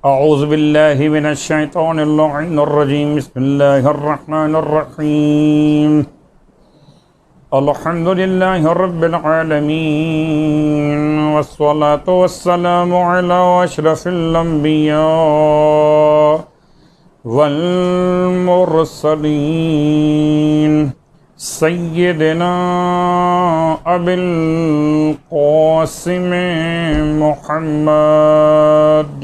अऊज़ु बिल्लाहि मिनश शैतानिर रजीम बिस्मिल्लाहिर रहमानिर रहीम अल्हम्दुलिल्लाहि रब्बिल आलमीन वस्सलातु वस्सलामु अला अशरफिल अंबिया वल मुरसलीन सय्यिदना अबिल क़ासिम मुहम्मद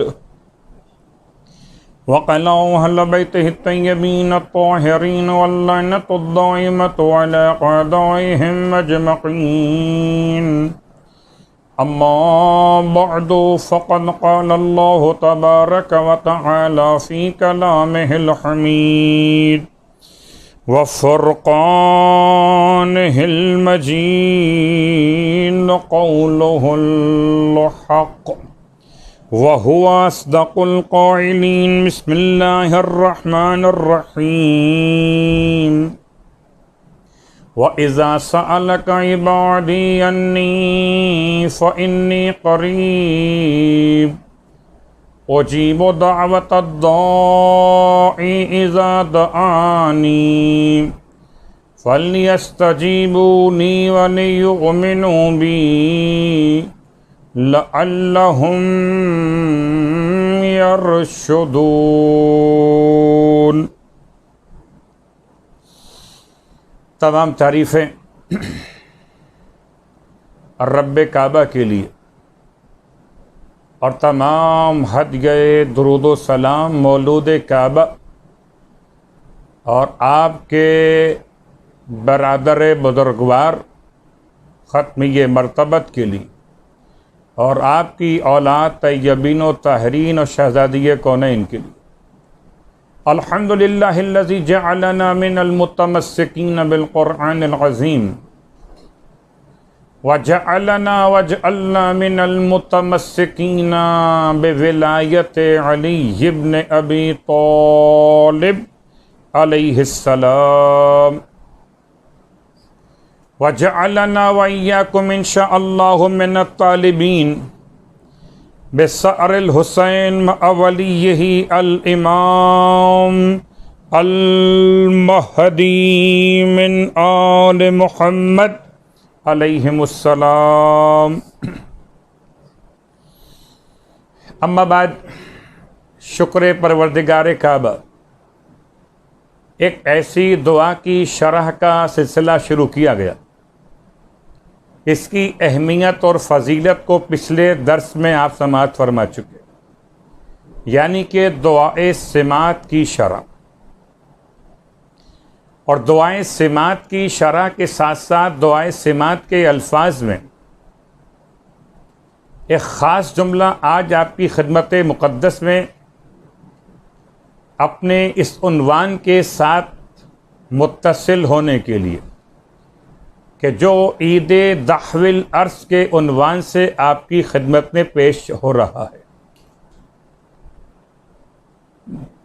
वक़ला अहल बैतिहि तय्यबीन अत्ताहिरीन वल्लअनतु दाइमतु अला अअदाइहिम अजमईन अम्मा बअदु फ़क़द क़ाला अल्लाहु तबारक व तआला फ़ी कलामिहिल हमीद व फ़ुरक़ानिहिल मजीद क़ौलुहुल हक़ वहुवा अस्दक़ुल क़ाइलीन बिस्मिल्लाहिर रहमानिर रहीम व इज़ा सअलका इबादी अन्नी फ़इन्नी क़रीब उजीबु दअवतद दाइ इज़ा दआनी फ़ल्यस्तजीबूनी वलियुमिनू बी लअल्लहुम यरशुदून। तमाम तारीफ़ें रब्ब काबा के लिए और तमाम हद गए दुरूद व सलाम मौलूद काबा और आपके बरादर बुज़ुर्गवार ख़त्मिय मरतबत के लिए और आपकी औलाद तय्यबीन व ताहरीन और शहज़ादिय कौनैन के लिए। अल्हम्दुलिल्लाहिल्लज़ी जअलना मिनल मुतमस्सिकीन बिल क़ुरआनिल अज़ीम वजअलना मिनल मुतमस्सिकीन बिविलायति अली इब्न अबी तालिब अलैहिस्सलाम वजअलना व इय्याकुम इंशाअल्लाहु मिनत तालिबीन बिसअरिल हुसैन मअवलियही अल इमाम अल महदी मिन आल मुहम्मद अलैहिमुस्सलाम। अम्मा बाद, शुक्र परवरदिगार काबा, एक ऐसी दुआ की शरह का सिलसिला शुरू किया गया। इसकी अहमियत और फजीलत को पिछले दर्स में आप समाअत फरमा चुके, यानी कि दुआए सिमात की शरह। और दुआए सिमात की शरह के साथ साथ दुआए सिमात के अल्फाज में एक ख़ास जुमला आज आपकी खिदमत मुक़द्दस में अपने इस उन्वान के साथ मुत्तसिल होने के लिए कि जो ईद दहविल अर्स के उन्वान से आपकी खिदमत में पेश हो रहा है।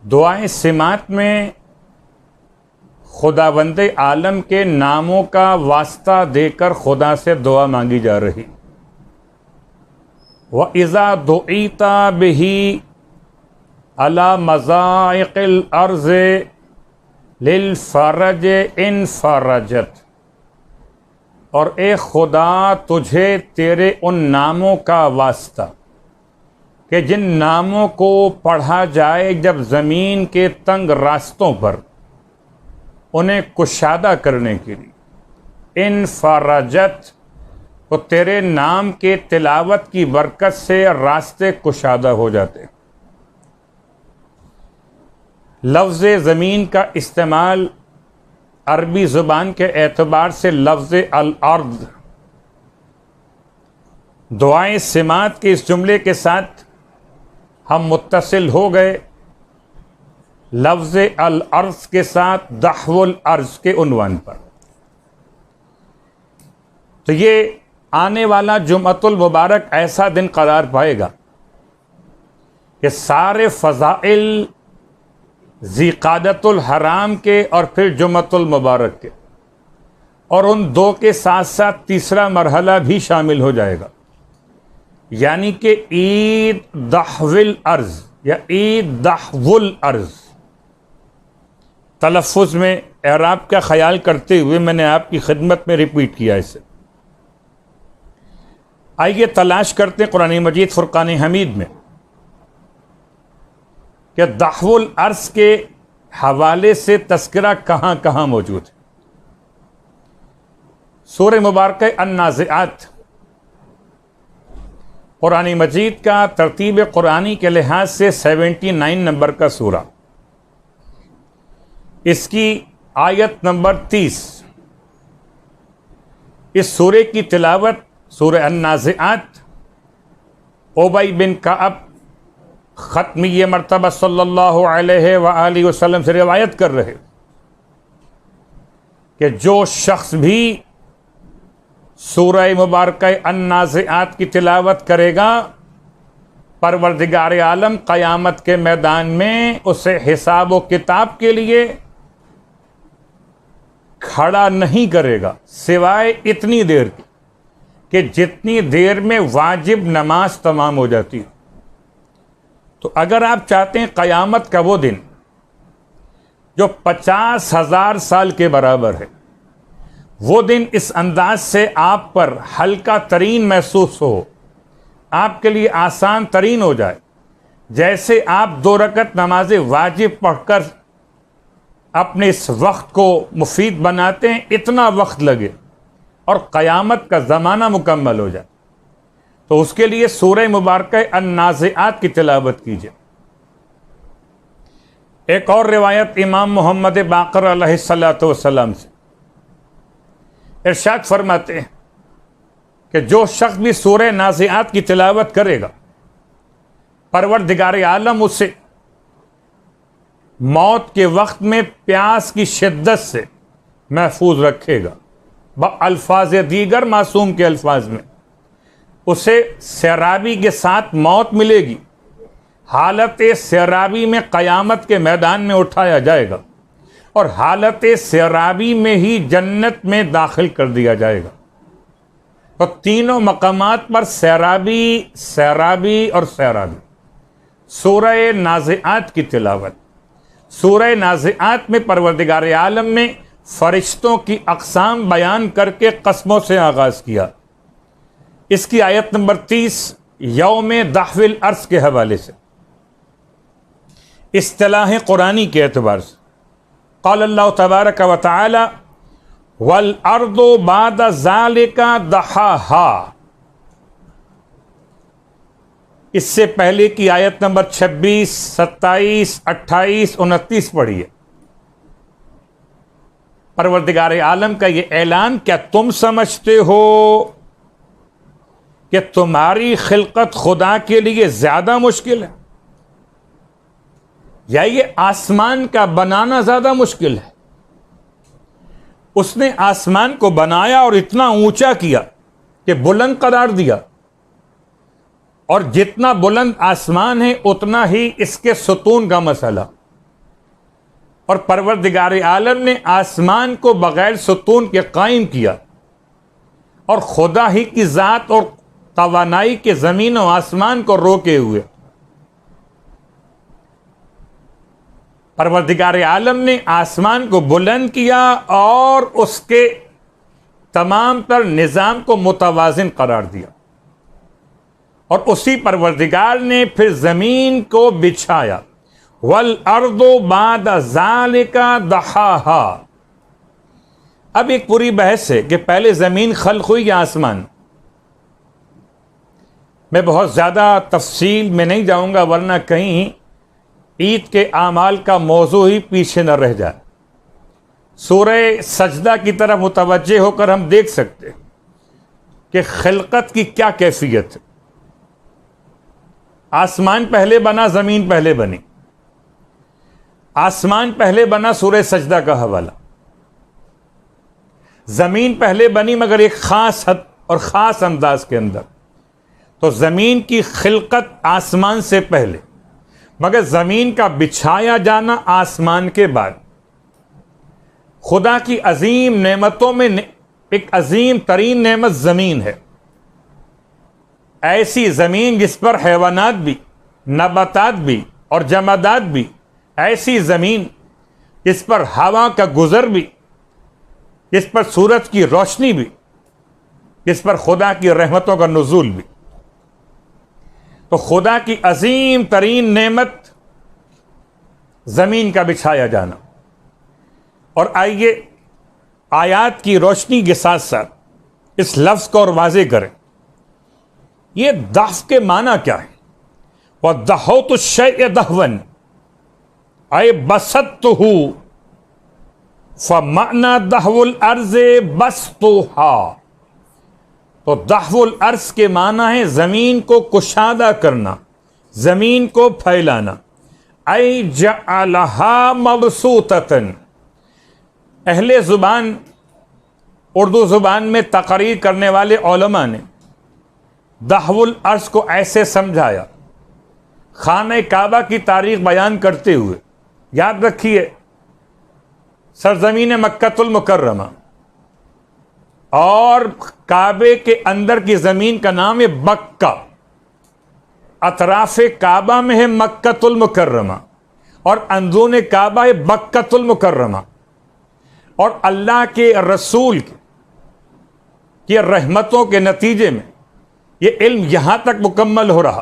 दुआए सिमात में खुदावंद आलम के नामों का वास्ता देकर खुदा से दुआ मांगी जा रही। व इज़ा दुईता बिही अला मज़ाइक़िल अर्ज़ लिल फ़रज इन फ़रजत, और ए खुदा तुझे तेरे उन नामों का वास्ता कि जिन नामों को पढ़ा जाए जब ज़मीन के तंग रास्तों पर उन्हें कुशादा करने के लिए, इन फ़रजत, तो तेरे नाम के तिलावत की बरकत से रास्ते कुशादा हो जाते। लफ्ज़ ज़मीन का इस्तेमाल अरबी ज़ुबान के एतबार से लफ्ज़ अल-अर्द। दुआए सिमात के इस जुमले के साथ हम मुत्तसिल हो गए लफ्ज़ अल-अर्ज़ के साथ दहवुल अर्ज़ के उन्वान पर। तो ये आने वाला जुमअतुल मुबारक ऐसा दिन करार पाएगा कि सारे फ़ज़ाइल ज़िक़ादतुल हराम के और फिर जुमअतुल मुबारक के, और उन दो के साथ साथ तीसरा मरहला भी शामिल हो जाएगा, यानी कि ईद दहविल अर्ज़, या ईदहवुल अर्ज। तलफ़ुज़ में एराब का ख्याल करते हुए मैंने आपकी खिदमत में रिपीट किया इसे। आइए तलाश करते हैं कुरान मजीद फुरकान हमीद में कि दहवुल अर्ज के हवाले से तस्करा कहाँ कहाँ मौजूद है। सूरह मुबारक अन्नाज़िआत कुरान मजीद का तरतीब कुरानी के लिहाज से 79 नंबर का सूरा, इसकी आयत नंबर 30। इस सूरे की तिलावत सूरह अन्नाज़िआत उबई बिन कअब ख़त्मी मरतबा सल्लल्लाहु अलैहि वसल्लम से रिवायत कर रहे कि जो शख्स भी सूरह मुबारक अन्नाज़िआत की तिलावत करेगा, परवरदिगार आलम क़यामत के मैदान में उसे हिसाब व किताब के लिए खड़ा नहीं करेगा, सिवाय इतनी देर की कि जितनी देर में वाजिब नमाज तमाम हो जाती है। तो अगर आप चाहते हैं क़यामत का वो दिन जो 50,000 साल के बराबर है, वो दिन इस अंदाज से आप पर हल्का तरीन महसूस हो, आपके लिए आसान तरीन हो जाए, जैसे आप 2 रकत नमाज वाजिब पढ़कर अपने इस वक्त को मुफीद बनाते हैं, इतना वक्त लगे और क़यामत का ज़माना मुकम्मल हो जाए, तो उसके लिए सूरह मुबारक अन्नाज़िआत की तिलावत कीजिए। एक और रिवायत इमाम मोहम्मद बाक़र अलैहिस्सलातु वस्सलाम से इरशाद फरमाते हैं कि जो शख्स भी सूरह नाज़िआत की तिलावत करेगा, परवरदिगार आलम उसे मौत के वक्त में प्यास की शिद्दत से महफूज रखेगा। अल्फाज दीगर मासूम के अल्फाज में उसे सैराबी के साथ मौत मिलेगी, हालत सैराबी में क़यामत के मैदान में उठाया जाएगा और हालत सैराबी में ही जन्नत में दाखिल कर दिया जाएगा। तो तीनों मकामात पर सैराबी, सैराबी और सैराबी। सूरह नाज़िआत की तिलावत, सूरह नाज़िआत में परवरदिगार आलम ने फरिश्तों की अक़साम बयान करके कस्मों से आगाज़ किया। इसकी आयत नंबर 30 यौम दहविल अर्ज के हवाले से इस्तिलाह कुरानी के एतबार से क़ाल अल्लाह तबारक व तआला वल अर्दु बाद ज़ालिका दहाहा। इससे पहले की आयत नंबर 26, 27, 28, 29 पढ़िए। परवरदिगार आलम का ये ऐलान, क्या तुम समझते हो कि तुम्हारी खिलकत खुदा के लिए ज्यादा मुश्किल है, या ये आसमान का बनाना ज्यादा मुश्किल है? उसने आसमान को बनाया और इतना ऊंचा किया कि बुलंद करार दिया, और जितना बुलंद आसमान है उतना ही इसके सुतून का मसला। और परवरदिगार आलम ने आसमान को बगैर सुतून के कायम किया, और खुदा ही की ज़ात और तवानाई के ज़मीन और आसमान को रोके हुए परवरदिगार आलम ने आसमान को बुलंद किया और उसके तमाम तर निज़ाम को मुतवाज़िन करार दिया, और उसी परवरदिगार ने फिर ज़मीन को बिछाया। वल अर्दो बाद ज़ालिका दहाहा। अब एक पूरी बहस है कि पहले ज़मीन खल्क़ हुई या आसमान। मैं बहुत ज़्यादा तफसील में नहीं जाऊँगा, वरना कहीं ईद के आमाल का मौजू ही पीछे न रह जाए। सूरह सजदा की तरफ मुतवज्जे होकर हम देख सकते कि खिलकत की क्या कैफियत है। आसमान पहले बना, ज़मीन पहले बनी। आसमान पहले बना, सूरह सजदा का हवाला। ज़मीन पहले बनी, मगर एक ख़ास हद और ख़ास अंदाज के अंदर। तो ज़मीन की खिलकत आसमान से पहले, मगर ज़मीन का बिछाया जाना आसमान के बाद। खुदा की अजीम नेमतों में एक अजीम तरीन नेमत ज़मीन है। ऐसी ज़मीन जिस पर हैवानात भी, नबातात भी, और जमादात भी, ऐसी ज़मीन जिस पर हवा का गुज़र भी, जिस पर सूरज की रोशनी भी, जिस पर खुदा की रहमतों का नुज़ूल भी। तो खुदा की अजीम तरीन नेमत ज़मीन का बिछाया जाना। और आइए आयात की रोशनी के साथ साथ इस लफ्ज़ को और वाज़े करें, ये दफ़ के माना क्या है? वह दहोतु शैअ दहवन अय बसत्तहु फमाना दहवुल अर्ज़े बस्तुहा। तो दहवुल अर्ज़ के माना है ज़मीन को कुशादा करना, ज़मीन को फैलाना। अय जअलहा मबसूततन। अहले ज़ुबान, उर्दू ज़ुबान में तकरीर करने वाले उलमा ने दहवुल अर्ज़ को ऐसे समझाया, खाने काबा की तारीख़ बयान करते हुए, याद रखिए सरज़मीन मक्कतुल मुकर्रमा और काबे के अंदर की ज़मीन का नाम है बक्का। अतराफ़े काबा में है मक्कतुल मुकर्रमा और अंदरून काबा है बक्कतुल मुकर्रमा। और अल्लाह के रसूल की रहमतों के नतीजे में ये इल्म यहाँ तक मुकम्मल हो रहा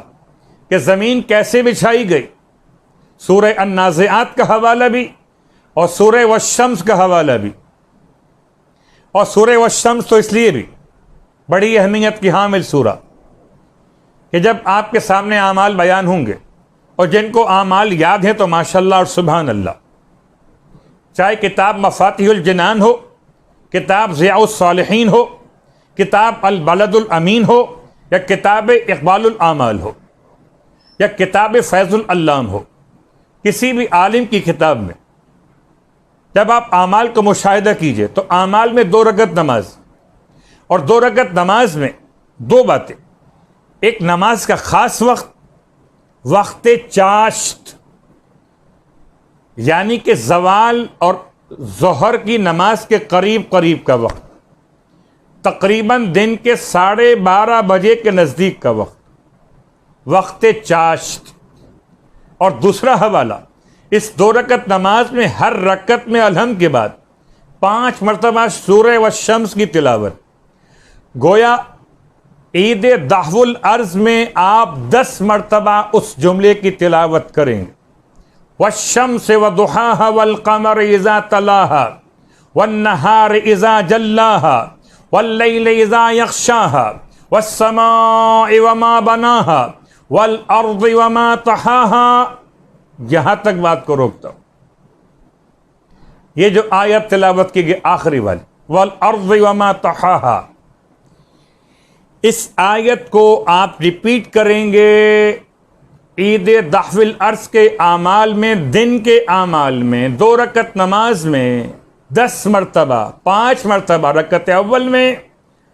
कि ज़मीन कैसे बिछाई गई। सूरह अन्नाज़िआत का हवाला भी और सूरह वश्शम्स का हवाला भी। और सूरह वश्शम्स तो इसलिए भी बड़ी अहमियत की हामिल सूरा कि जब आपके सामने आमाल बयान होंगे, और जिनको आमाल याद हैं तो माशाल्लाह और सुभान अल्लाह, चाहे किताब मफातिहुल जिनान हो, किताब ज़ियाउस सालिहीन हो, किताब अल बलदुल अमीन हो, या किताब इक़बालुल आमाल हो, या किताब फैज़ुल अल्लाम हो, किसी भी आलिम की किताब में जब आप आमाल को मुशाहिदा कीजिए तो आमाल में 2 रकअत नमाज, और 2 रकअत नमाज में 2 बातें। एक, नमाज का ख़ास वक्त, वक्त चाश्त, यानी कि ज़वाल और ज़ोहर की नमाज के करीब करीब का वक्त, तकरीबन दिन के 12:30 बजे के नज़दीक का वक्त, वक्त चाश्त। और दूसरा हवाला, इस 2 रकअत नमाज में हर रकअत में अलहम्द के बाद 5 मरतबा सूरह वश्शम्स की तिलावत। गोया ईद दहवुल अर्ज़ में आप 10 मरतबा उस जुमले की तिलावत करेंगे। वश्शम्स वदुहाहा वल क़मर इज़ा तलाहा वन्नहार इज़ा जल्लाहा वल्लैल इज़ा यग़शाहा वस्समाइ वमा बनाहा वल अर्ज़ि वमा तहाहा। यहां तक बात को रोकता हूं। ये जो आयत तिलावत की गई आखिरी वाली, वल अर्ज़ि वमा तहाहा, इस आयत को आप रिपीट करेंगे ईद दहवुल अर्ज़ के आमाल में, दिन के आमाल में, 2 रकअत नमाज में 10 मरतबा, 5 मरतबा रकअत अव्वल में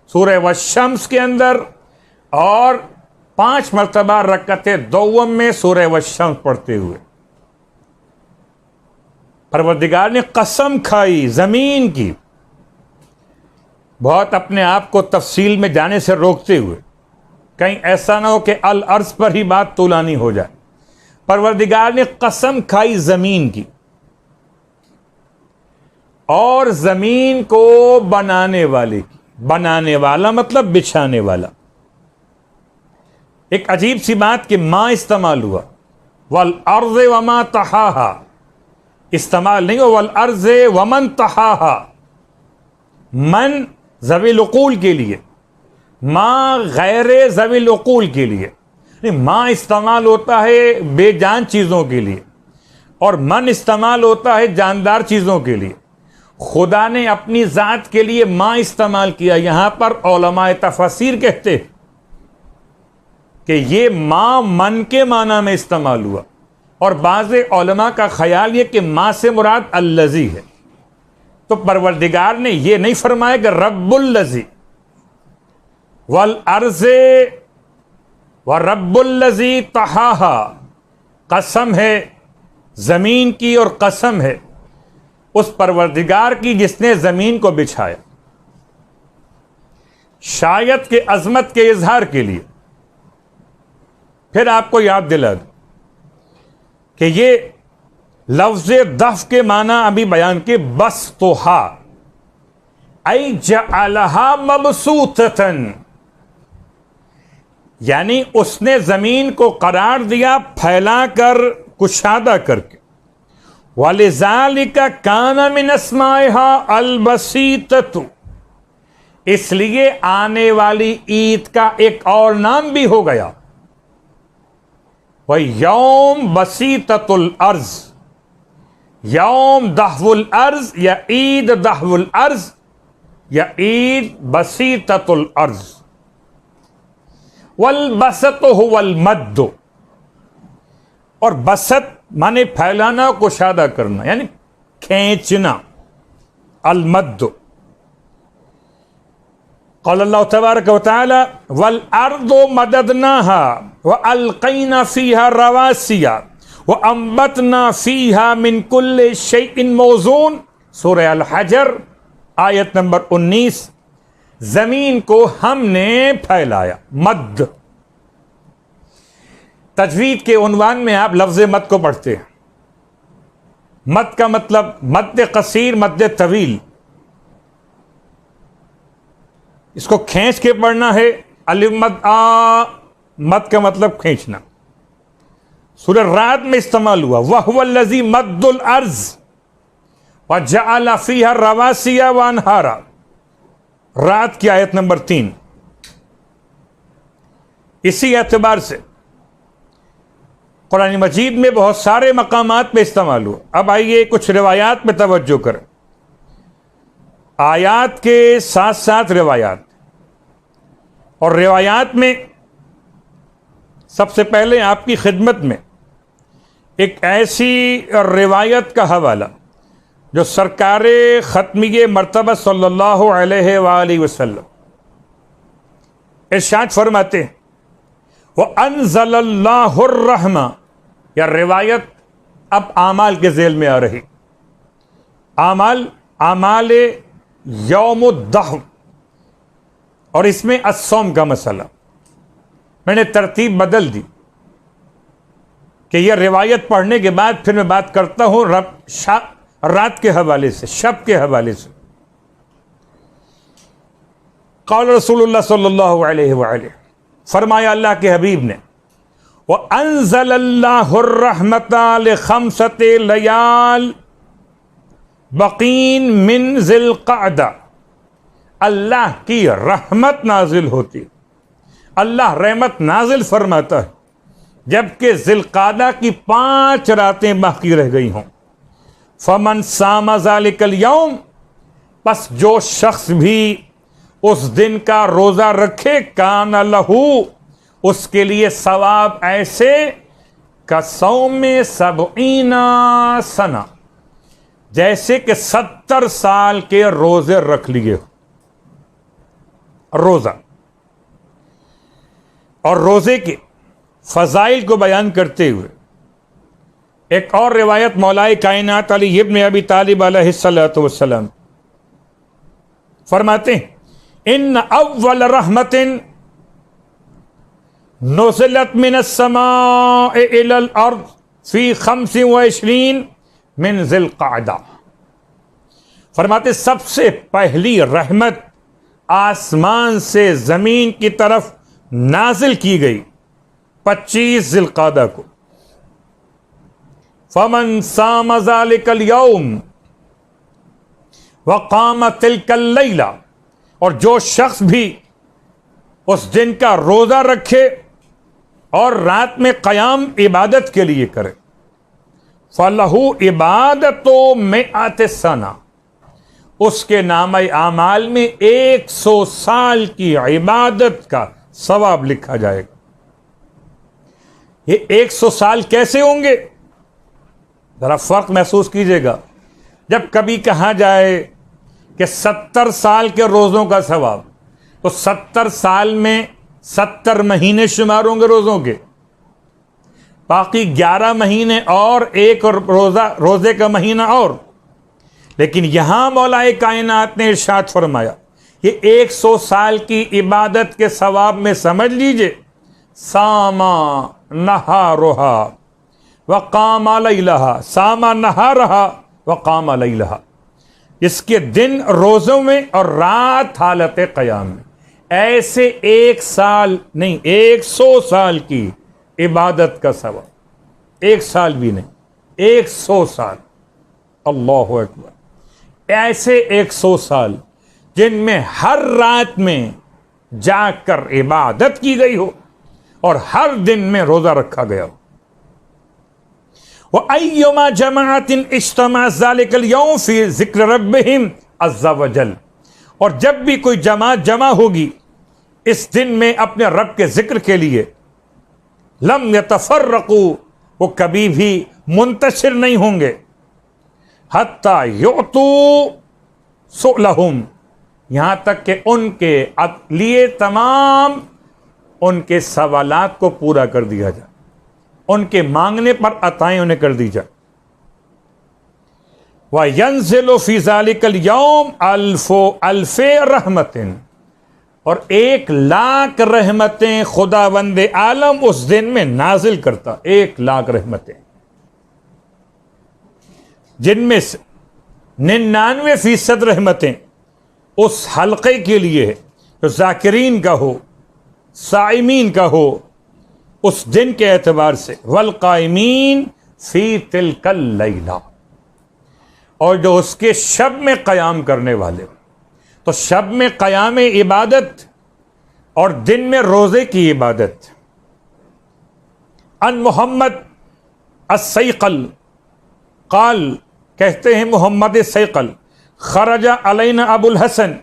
सूरह वश्शम्स के अंदर, और 5 मरतबा रकअत दोम में सूरह वश्शम्स पढ़ते हुए। परवरदिगार ने कसम खाई ज़मीन की, बहुत अपने आप को तफसील में जाने से रोकते हुए, कहीं ऐसा ना हो कि अल अर्ज़ पर ही बात तुलानी हो जाए। परवरदिगार ने कसम खाई ज़मीन की, और ज़मीन को बनाने वाले की। बनाने वाला मतलब बिछाने वाला। एक अजीब सी बात कि माँ इस्तेमाल हुआ, वल अर्ज़ वमा तहाहा इस्तेमाल नहीं हो, वल अर्ज़ वमन तहाहा। मन ज़वील उक़ूल के लिए, माँ गैर ज़वील उक़ूल के लिए। माँ इस्तेमाल होता है बेजान चीज़ों के लिए, और मन इस्तेमाल होता है जानदार चीज़ों के लिए। खुदा ने अपनी ज़ात के लिए माँ इस्तेमाल किया। यहाँ पर उलमाए तफसीर कहते हैं कि ये माँ मन के माना में इस्तेमाल हुआ, और बाज़े उलमा का ख्याल ये कि माँ से मुराद अल्लज़ी है। तो परवरदिगार ने ये नहीं फरमाया कि रब्बुल्लज़ी वल अर्ज़े व रब्बुल्लज़ी तहाहा, कसम है ज़मीन की और कसम है उस परवरदिगार की जिसने ज़मीन को बिछाया। शायद के अज़मत के इजहार के लिए फिर आपको याद दिला दूं, कि ये लफ्ज़ दफ के माना अभी बयान के, बस तो हा ऐ जअलहा मबसूतन, यानी उसने जमीन को करार दिया फैलाकर, कुशादा करके। वलिज़ालिका काना मिन अस्माइहा अल-बसीततु, इसलिए आने वाली ईद का एक और नाम भी हो गया, वह यौम बसीततुल अर्ज, यौम दहवुल अर्ज या ईद दहवुल अर्ज या ईद बसीततुल अर्ज। वल बसत हुवल मद्दु, और बसत माने फैलाना, कुशादा करना, यानी खींचना, अल मद्दु। क़ाल अल्लाह तबारक व तआला वल अर्दु मददनाहा व अलक़ैना फ़ीहा रवासिया व अंबतना फ़ीहा मिन कुल्लि शैइन मौज़ून, सूरह अल हजर आयत नंबर 19। जमीन को हमने फैलाया, मद। तजवीद के उन्वान में आप लफ्ज़ मद को पढ़ते हैं। मद का मतलब मद कसीर, मद तवील, इसको खींच के पढ़ना है। अलिफ मद आ, मद का मतलब खींचना। सूरह रात में इस्तेमाल हुआ, वहुवल्लज़ी मद्दुल अर्ज़ व जअल फ़ीहा रवासिया व अनहारा, रात की आयत नंबर 3। इसी एतबार से कुरान मजीद में बहुत सारे मकामात में इस्तेमाल हुआ। अब आइए कुछ रिवायात में तवज्जो करें, आयात के साथ साथ रिवायात। और रिवायात में सबसे पहले आपकी खिदमत में एक ऐसी रिवायत का हवाला जो सरकार ख़त्मी मर्तबा सल्लल्लाहु अलैहि वसल्लम इरशाद फरमाते हैं, वो अनज़लल्लाहुर रहमा, या रिवायत अब आमाल के ज़ेल में आ रही। आमाल यौमुद्दहव, और इसमें अस्सौम का मसला। मैंने तरतीब बदल दी कि यह रिवायत पढ़ने के बाद फिर मैं बात करता हूं रात के हवाले से, शब के हवाले से। क़ाल रसूलुल्लाह सल्लल्लाहु अलैहि वसल्लम, फरमाया अल्लाह के हबीब ने, व अंज़लल्लाहुर रहमता लिखम्सति लयाल बकीन मिन ज़िलक़अदा, अल्लाह की रहमत नाजिल होती, अल्लाह रहमत नाजिल फरमाता है जबकि ज़िलक़अदा की 5 रातें बाकी रह गई हों। फमन सामा ज़ालिकल यौम, बस जो शख्स भी उस दिन का रोज़ा रखे, कान लहू, उसके लिए सवाब ऐसे कसौमे सबईना सना, जैसे कि 70 साल के रोजे रख लिए हो। रोजा और रोजे के फजाइल को बयान करते हुए एक और रिवायत मौलाए कायनात अली इब्न अबी तालिब अलैहिस्सलातु वस्सलाम फरमाते हैं, इन अव्वल रहमतिन नुज़िलत मिनस समाए इलल अर्द फी 25 मिन ज़िलक़अदा, फरमाते सबसे पहली रहमत आसमान से जमीन की तरफ नाजिल की गई 25 ज़िलक़अदा को। फमन साम ज़ालिकल यौम व क़ाम तिलकल लैला, और जो शख्स भी उस दिन का रोज़ा रखे और रात में क़याम इबादत के लिए करे, फलहू इबादतो मिअत सना, उसके नामे आमाल में 100 साल की इबादत का सवाब लिखा जाएगा। ये 100 साल कैसे होंगे, जरा फर्क महसूस कीजिएगा। जब कभी कहा जाए कि 70 साल के रोज़ों का सवाब, तो 70 साल में 70 महीने शुमार होंगे रोज़ों के, बाकी 11 महीने और एक रोज़े का महीना और। लेकिन यहां मौलाए कायनात ने इरशाद फरमाया, ये 100 साल की इबादत के सवाब में समझ लीजिए, सामा नहारुहा व काम लैलहा, सामा नहारहा व काम लैलहा, इसके दिन रोज़ों में और रात हालत क़याम में। ऐसे 1 साल नहीं, 100 साल की इबादत का सवाब, 1 साल भी नहीं, 100 साल। अल्लाहु अकबर। ऐसे 100 साल जिनमें हर रात में जाकर इबादत की गई हो और हर दिन में रोजा रखा गया हो। वह अय्युमा जमाअतिन इज्तमा ज़ालिकल यौम फी ज़िक्र रब्बिहिम अज़्ज़ा वजल, और जब भी कोई जमात जमा होगी इस दिन में अपने रब के जिक्र के लिए, लम यतफर्रकू, वो कभी भी मुंतशिर नहीं होंगे, हत्ता युतू सुलहुम, यहां तक कि उनके लिए तमाम उनके सवालात को पूरा कर दिया जाए, उनके मांगने पर अताएं उन्हें कर दी जाए। व यंज़िलु फी ज़ालिकल यौम अल्फ़े रहमतिन, और 1,00,000 रहमतें खुदावंद आलम उस दिन में नाजिल करता, 1,00,000 रहमतें, जिनमें से 99% रहमतें उस हल्के के लिए है जो जाकिरीन का हो, साइमीन का हो उस दिन के एतबार से। वल कायमीन फी तिलकल लैला, और जो उसके शब में क़याम करने वाले, तो शब में क़याम इबादत और दिन में रोज़े की इबादत। अन मोहम्मद अस्सैक़ल क़ाल, कहते हैं मोहम्मद सैक़ल, खरजा अलैना अबुल हसन,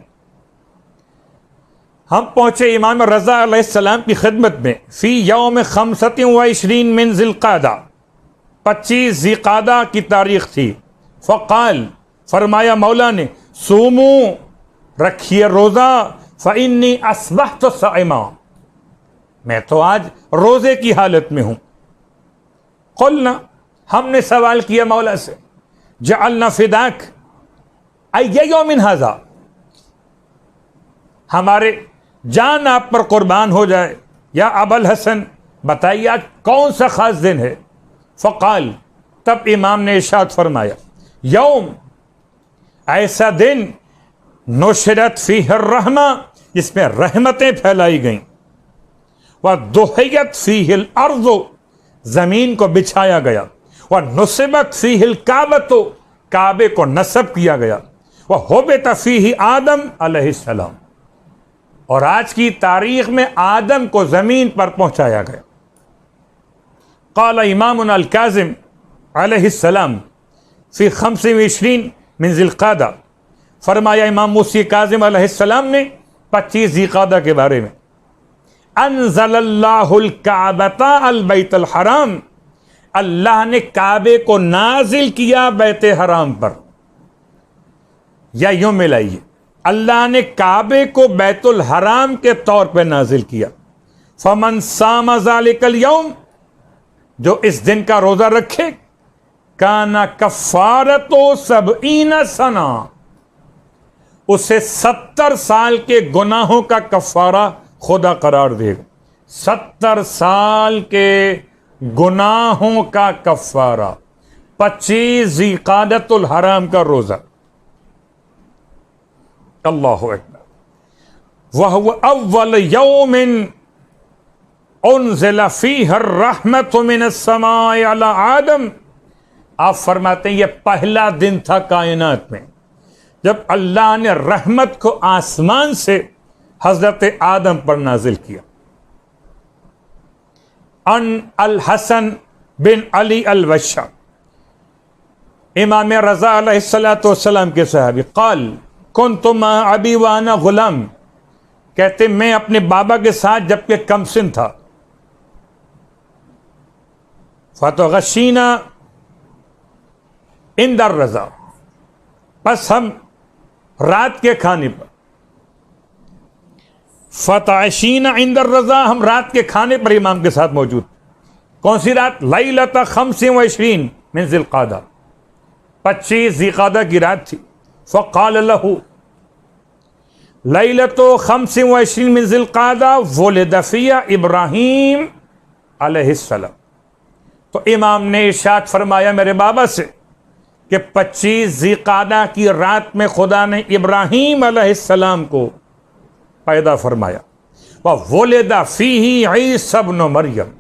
हम पहुंचे इमाम रज़ा अलैहिस्सलाम की खिदमत में, फ़ी यौम 25 मिन ज़िलक़ादा, 25 ज़िलक़ादा की तारीख़ थी। फ़क़ाल, फरमाया मौला ने, सूमू, रखिए रोज़ा, फ़इन्नी अस्बहतु साइमा, मैं तो आज रोज़े की हालत में हूँ। क़ुलना, हमने सवाल किया मौला से, जअलना फ़िदाक अय्य यौमिन हाज़ा, हमारे जान आप पर कुर्बान हो जाए, या अबुल हसन बताइए आज कौन सा खास दिन है। फ़क़ाल, तब इमाम ने इरशाद फरमाया, यौम, ऐसा दिन, नुशरत फ़ीहिर रहमा, जिसमें रहमतें फैलाई गईं, व दुहियत फ़ीहिल अर्ज़, ज़मीन को बिछाया गया, व नुसिबत फ़ीहिल काबतो, काबे को नस्ब किया गया, व हुबित फ़ीहि आदम अलैहिस्सलाम, और आज की तारीख में आदम को ज़मीन पर पहुंचाया गया। क़ाल इमामुना अल काज़िम अलैहिस्सलाम फ़ी 25 मिन ज़िलक़ादा, फरमाया इमाम मूसी काज़िम अलैहिस्सलाम ने 25 ज़िलक़ादा के बारे में, अनज़लल्लाहुल काबता अल बैतुल हराम, अल्लाह ने काबे को नाजिल किया बैते हराम पर, या यूं मिलाइए, अल्लाह ने काबे को बैतुल हराम के तौर पर नाजिल किया। फमन सामा ज़ालिकल यौम, जो इस दिन का रोज़ा रखे, काना कफ़ारतो 70 सना, उसे 70 साल के गुनाहों का कफ़ारा खुदा करार देगा। 70 साल के गुनाहों का कफ़ारा, 25 ज़िलक़ादतुल हराम का रोज़ा। अल्लाहु अकबर। वह अव्वल यौमिन उन्ज़िला फ़ीहिर रहमतु मिनस समाए अला आदम, आप फरमाते हैं यह पहला दिन था कायनात में जब अल्लाह ने रहमत को आसमान से हजरत आदम पर नाजिल किया। अन अल हसन बिन अली अल वशा, इमाम रज़ा अलैहिस्सलातु वस्सलाम के सहाबी, क़ाल कुन्तु मा अबी व अना गुलाम, कहते मैं अपने बाबा के साथ जबकि कमसिन था, फ़तग़शीना इंदर रज़ा, बस हम रात के खाने पर, फ़तअशीना इंदर रज़ा, हम रात के खाने पर इमाम के साथ मौजूद। कौन सी रात? लैलता 25 मिन ज़िलक़ादा, 25 ज़िलक़ादा की रात थी। फ़क़ाल लहू लैलतो 25 मिन ज़िलक़ादा वुलिद फ़ीहा इब्राहीम अलैहिस्सलाम, तो तो इमाम ने इरशाद फरमाया मेरे बाबा से कि 25 ज़िक़ादा की रात में खुदा ने इब्राहीम अलैहिस्सलाम को पैदा फरमाया। वह वुलिदा फ़ीही ईसा इब्न मरियम,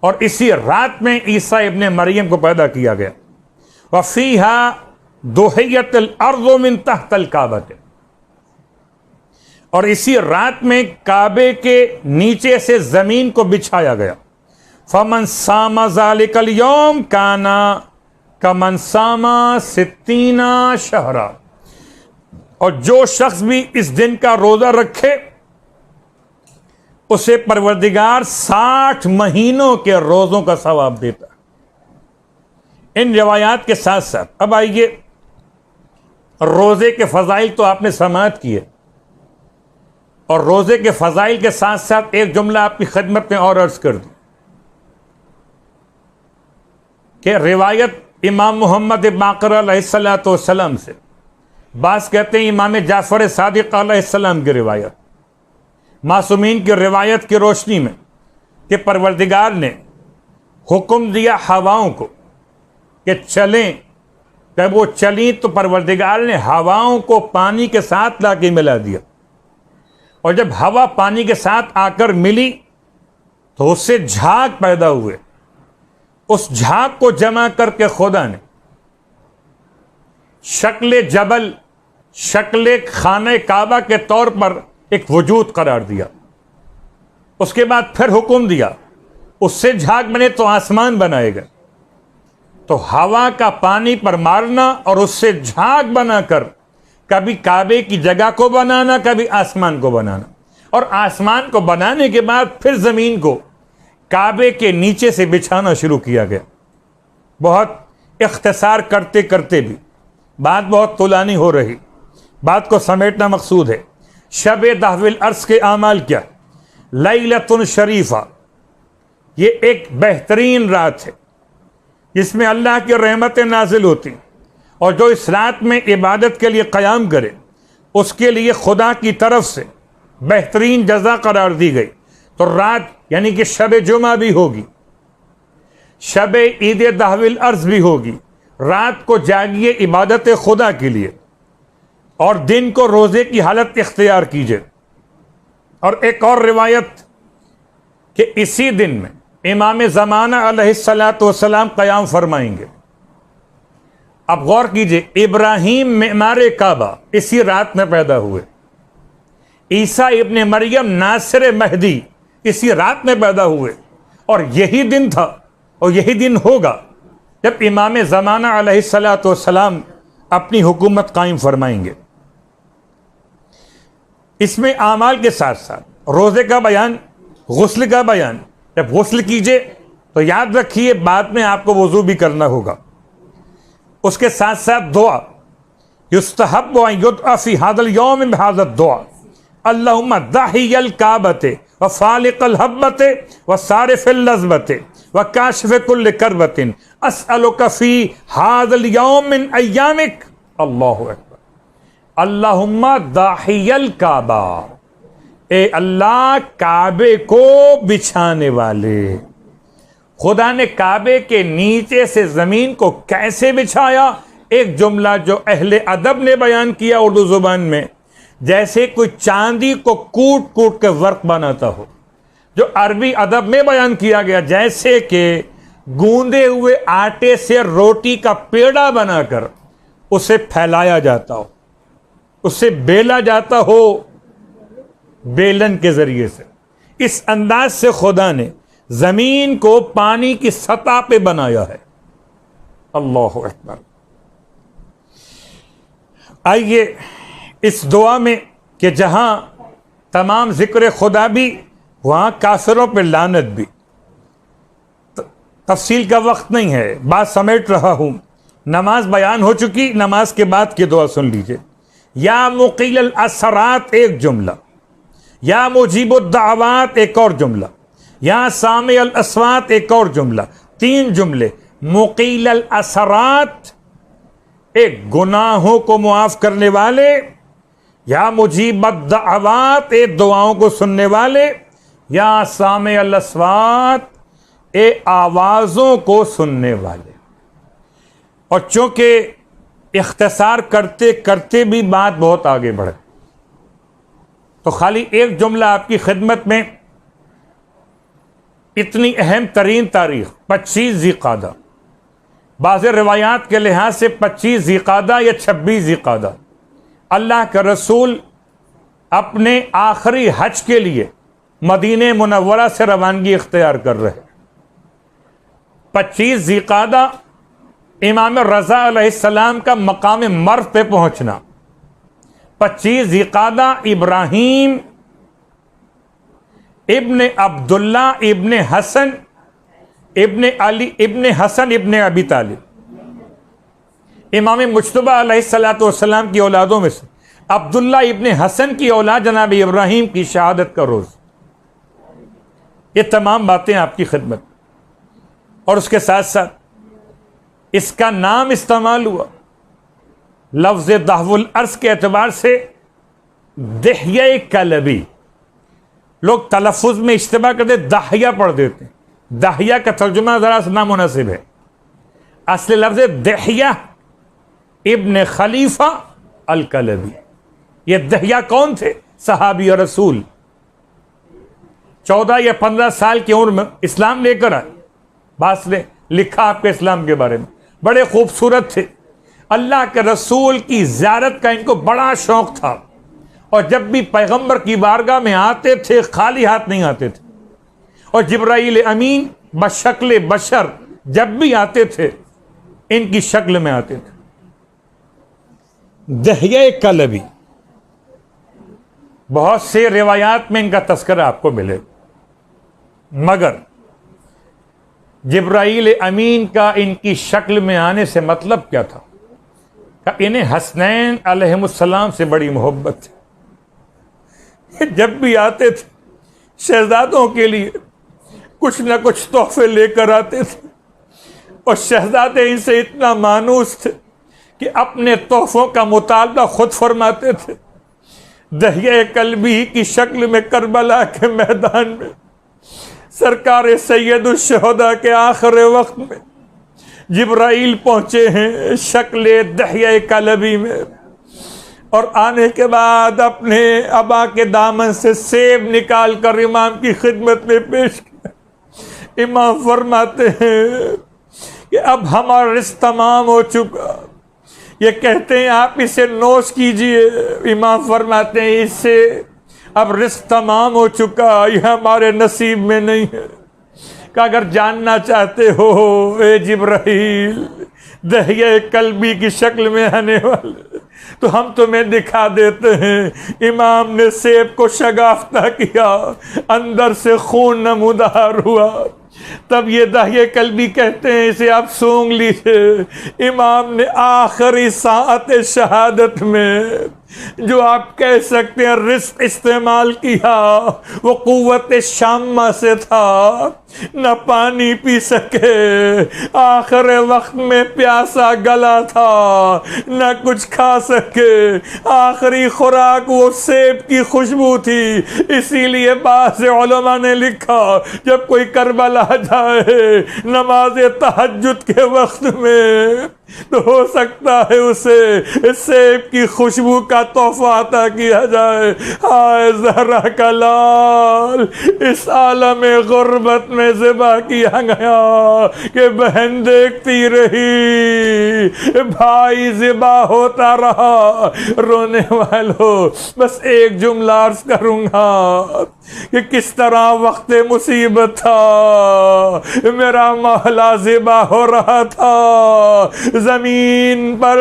और इसी रात में ईसा इब्न मरियम को पैदा किया गया। वह फ़ीहा दुहियतल अर्ज़ु मिन तहतल काबा, और इसी रात में काबे के नीचे से ज़मीन को बिछाया गया। फमन सामा ज़ालिकल यौम काना कमन सामा सित्तीना शहरा, और जो शख्स भी इस दिन का रोज़ा रखे उसे परवरदिगार 60 महीनों के रोज़ों का सवाब देता है। इन रिवायात के साथ साथ अब आइए, रोज़े के फ़ज़ाइल तो आपने समाअत किए, और रोज़े के फ़ज़ाइल के साथ साथ एक जुमला आपकी खिदमत में और अर्ज़ कर दूं कि रिवायत इमाम मोहम्मद बाक़र अलैहिस्सलाम से, बास कहते हैं इमाम जाफ़र सादिक़ अलैहिस्सलाम की रिवायत, मासूमीन की रिवायत की रोशनी में, कि परवरदिगार ने हुक्म दिया हवाओं को कि चलें। जब वो चली तो परवरदिगार ने हवाओं को पानी के साथ लाके मिला दिया, और जब हवा पानी के साथ आकर मिली तो उससे झाग पैदा हुए। उस झाग को जमा करके खुदा ने शक्ल जबल, शक्ल खाने काबा के तौर पर एक वजूद करार दिया। उसके बाद फिर हुक्म दिया उससे झाग बने तो आसमान बनाएगा। तो हवा का पानी पर मारना और उससे झाग बनाकर कभी काबे की जगह को बनाना, कभी आसमान को बनाना, और आसमान को बनाने के बाद फिर जमीन को काबे के नीचे से बिछाना शुरू किया गया। बहुत इख्तिसार करते करते भी बात बहुत तुलानी हो रही, बात को समेटना मकसूद है। शब दहविल अर्स के आमाल क्या? लैलतुन शरीफा, ये एक बेहतरीन रात है जिसमें अल्लाह की रहमतें नाजिल होती, और जो इस रात में इबादत के लिए क़याम करे उसके लिए खुदा की तरफ से बेहतरीन जज़ा करार दी गई। तो रात यानी कि शब जुमा भी होगी, शब ईद दहविल अर्ज़ भी होगी। रात को जागिए इबादत खुदा के लिए, और दिन को रोज़े की हालत इख्तियार कीजिए। और एक और रिवायत कि इसी दिन में इमाम ज़माना अलैहिस्सलातु वस्सलाम क़याम फरमाएंगे। अब गौर कीजिए, इब्राहीम मेमार काबा इसी रात में पैदा हुए, ईसा इब्न मरियम नासिर महदी इसी रात में पैदा हुए, और यही दिन था और यही दिन होगा जब इमाम ज़माना अलैहिस्सलातु वस्सलाम अपनी हुकूमत कायम फरमाएंगे। इसमें आमाल के साथ साथ रोज़े का बयान, गुस्ल का बयान। जब गुस्ल कीजिए तो याद रखिए बाद में आपको वज़ू भी करना होगा। उसके साथ साथ दुआ, युस्तहब्बु अन युदअ फी हाज़ल यौम बिहाज़ा दुआ, अल्लाहुम्मा दाहियल काबते व फालिकल हब्बते व सारिफिल लज़बते व काशिफ़ कुल्ल करबतिन अस्अलुका फी हाज़ल यौम मिन अय्यामिक। अल्लाहु अकबर। अल्लाहुम्मा दाहियल काबा, ए अल्लाह काबे को बिछाने वाले। खुदा ने काबे के नीचे से जमीन को कैसे बिछाया? एक जुमला जो अहले अदब ने बयान किया उर्दू जुबान में, जैसे कोई चांदी को कूट कूट के वर्क बनाता हो, जो अरबी अदब में बयान किया गया, जैसे कि गूंदे हुए आटे से रोटी का पेड़ा बनाकर उसे फैलाया जाता हो, उसे बेला जाता हो बेलन के जरिए से। इस अंदाज से खुदा ने जमीन को पानी की सतह पे बनाया है। अल्लाहु अकबर। आइए इस दुआ में कि जहां तमाम जिक्र खुदा भी, वहां काफिरों पर लानत भी। तफसील का वक्त नहीं है, बात समेट रहा हूं। नमाज बयान हो चुकी, नमाज के बाद की दुआ सुन लीजिए। या मुक़ील असरात एक जुमला, या मुजीबुद्दावात एक और जुमला, या सामे अल अस्वात एक और जुमला। 3 जुमले। मुक़ील असरात एक गुनाहों को मुआफ़ करने वाले, या मुजीबुद्दावात एक दुआओं को सुनने वाले, या सामे अल अस्वात ए आवाज़ों को सुनने वाले। और चूंकि इख्तिसार करते करते भी बात बहुत आगे बढ़े, तो खाली एक जुमला आपकी खिदमत में। इतनी अहम तरीन तारीख 25 ज़िक़ादा, बाज़ रिवायात के लिहाज से 25 ज़िक़ादा या 26 ज़िक़ादा, अल्लाह के रसूल अपने आखिरी हज के लिए मदीने मुनव्वरा से रवानगी इख्तियार कर रहे। 25 ज़िक़ादा इमाम रज़ा अलैहिस्सलाम का मकाम मर्फ़ पे पहुंचना। 25 ज़िक़ादा इब्राहीम इब्ने अब्दुल्ला इब्ने हसन इब्ने अली इब्ने हसन इब्ने अबी तालिब, इमाम मुज्तबा अलैहिस्सलातु वस्सलाम की औलादों में से अब्दुल्ला इब्ने हसन की औलाद जनाब इब्राहीम की शहादत का रोज़। ये तमाम बातें आपकी खिदमत। और उसके साथ साथ इसका नाम इस्तेमाल हुआ लफ्ज़ दहवुल अर्ज़ के एतबार से दहिया कलबी। लोग तलफ़ुज़ में इज्तिमा करते दाहिया पढ़ देते हैं। दाहिया का तर्जुमा ज़रा सा नामुनासिब है। असली लफ्ज़ दहिया इब्न खलीफा अल कलबी। ये दहिया कौन थे? सहाबी और रसूल। 14 या 15 साल की उम्र में इस्लाम लेकर आए। बास ने लिखा आपके इस्लाम के बारे में, बड़े खूबसूरत थे। अल्लाह के रसूल की ज़ियारत का इनको बड़ा शौक़ था, और जब भी पैगंबर की बारगाह में आते थे खाली हाथ नहीं आते थे। और जिब्राईल अमीन बशक्ल बशर जब भी आते थे इनकी शक्ल में आते थे। दहिया कलबी, बहुत से रिवायात में इनका तस्करा आपको मिले, मगर जिब्राईल अमीन का इनकी शक्ल में आने से मतलब क्या था? इन्हें हसनैन अलैहिमुस्सलाम से बड़ी मोहब्बत थी। जब भी आते थे शहजादों के लिए कुछ न कुछ तोहफे लेकर आते थे, और शहजादे इनसे इतना मानूस थे कि अपने तोहफों का मुतालबा खुद फरमाते थे। दहिया कल्बी की शक्ल में करबला के मैदान में सरकार सैयदुल शुहदा के आखिरी वक्त में जिब्राईल पहुंचे हैं शक्ल दहिया कल्बी में, और आने के बाद अपने अबा के दामन से सेब निकाल कर इमाम की खिदमत में पेश किया। इमाम फरमाते हैं कि अब हमारा रिज़्क़ तमाम हो चुका। ये कहते हैं आप इसे नोश कीजिए। इमाम फरमाते हैं इससे अब रिज़्क़ तमाम हो चुका, यह हमारे नसीब में नहीं है। कि अगर जानना चाहते हो ए जिब्राईल दहिया कल्बी की शक्ल में आने वाले, तो हम तुम्हें दिखा देते हैं। इमाम ने सेब को शगाफ्ता किया, अंदर से खून नमूदार हुआ। तब ये दहिया कल्बी कहते हैं इसे आप सूंघ लीजिए। इमाम ने आखिरी साअत शहादत में जो आप कह सकते हैं रिस्क इस्तेमाल किया, वो कुव्वत शामा से था। न पानी पी सके, आखिर वक्त में प्यासा गला था, न कुछ खा सके। आखिरी खुराक वो सेब की खुशबू थी। इसीलिए बाज़ उलमा ने लिखा जब कोई करबला जाए नमाज तहज्जुद के वक्त में, तो हो सकता है उसे सेब की खुशबू का तोहफा अता किया जाए। हाय ज़हरा का लाल इस आलम गुर्बत में ज़िबा किया गया कि बहन देखती रही, भाई ज़िबा होता रहा। रोने वालों बस एक जुमला अर्ज़ करूँगा कि किस तरह वक्त मुसीबत था, मेरा मौला ज़िबा हो रहा था। ज़मीन पर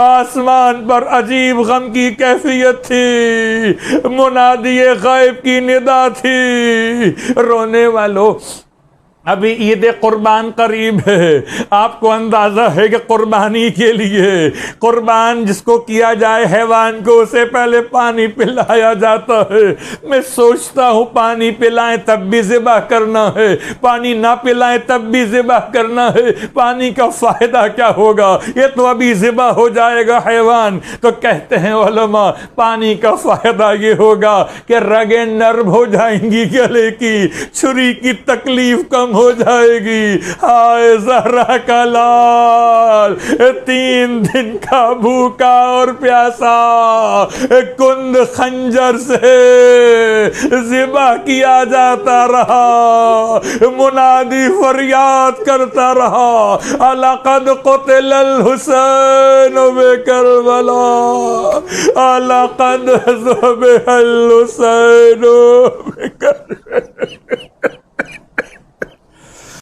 आसमान पर अजीब गम की कैफियत थी, मुनादी गैब की निदा थी। रोने वालों अभी ईद कुर्बान करीब है, आपको अंदाजा है कि कुर्बानी के लिए कुर्बान जिसको किया जाए हैवान को उसे पहले पानी पिलाया जाता है। मैं सोचता हूँ पानी पिलाएं तब भी ज़िबा करना है, पानी ना पिलाएं तब भी ज़िबा करना है, पानी का फायदा क्या होगा? ये तो अभी ज़िबा हो जाएगा हैवान। तो कहते हैं उलमा पानी का फायदा ये होगा कि रगें नर्म हो जाएंगी, गले की छुरी की तकलीफ कम हो जाएगी। हाय ज़हरा का लाल 3 दिन का भूखा और प्यासा कुंद खंजर से ज़िबा किया जाता रहा, मुनादी फरियाद करता रहा, अलक़द क़ुतिलल हुसैन बिकरबला, अलक़द ज़ुबिहल हुसैन बिकरबला।